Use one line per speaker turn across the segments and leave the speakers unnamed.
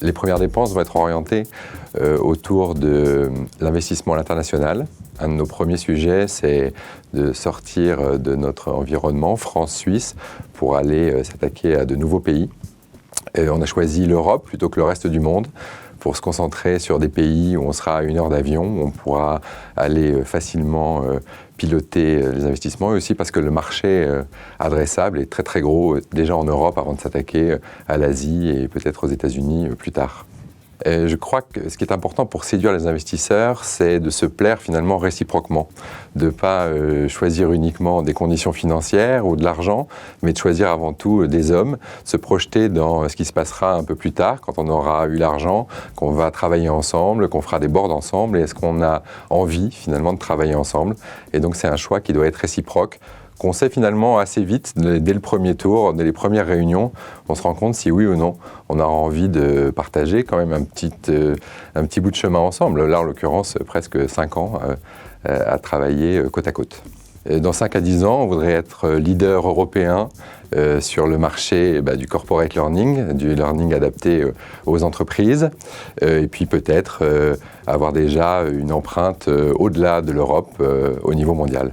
Les premières dépenses vont être orientées autour de l'investissement à l'international. Un de nos premiers sujets, c'est de sortir de notre environnement France-Suisse pour aller s'attaquer à de nouveaux pays. On a choisi l'Europe plutôt que le reste du monde pour se concentrer sur des pays où on sera à 1 heure d'avion, où on pourra aller facilement piloter les investissements, et aussi parce que le marché adressable est très très gros déjà en Europe avant de s'attaquer à l'Asie et peut-être aux États-Unis plus tard. Et je crois que ce qui est important pour séduire les investisseurs, c'est de se plaire finalement réciproquement, de ne pas choisir uniquement des conditions financières ou de l'argent, mais de choisir avant tout des hommes, se projeter dans ce qui se passera un peu plus tard, quand on aura eu l'argent, qu'on va travailler ensemble, qu'on fera des boards ensemble, et est-ce qu'on a envie finalement de travailler ensemble. Et donc c'est un choix qui doit être réciproque, qu'on sait finalement assez vite, dès le premier tour, dès les premières réunions, on se rend compte si oui ou non on a envie de partager quand même un petit bout de chemin ensemble. Là, en l'occurrence, presque 5 ans à travailler côte à côte. Et dans 5 à 10 ans, on voudrait être leader européen sur le marché du corporate learning, du learning adapté aux entreprises, et puis peut-être avoir déjà une empreinte au-delà de l'Europe au niveau mondial.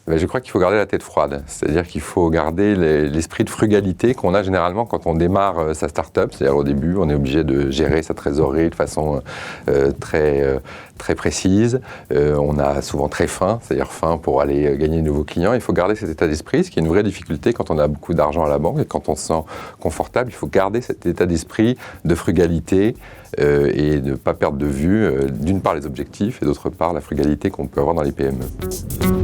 Je crois qu'il faut garder la tête froide, c'est-à-dire qu'il faut garder l'esprit de frugalité qu'on a généralement quand on démarre sa start-up. C'est-à-dire au début, on est obligé de gérer sa trésorerie de façon très précise. On a souvent très faim, c'est-à-dire faim pour aller gagner de nouveaux clients. Il faut garder cet état d'esprit, ce qui est une vraie difficulté quand on a beaucoup d'argent à la banque et quand on se sent confortable. Il faut garder cet état d'esprit de frugalité et de ne pas perdre de vue, d'une part les objectifs et d'autre part la frugalité qu'on peut avoir dans les PME.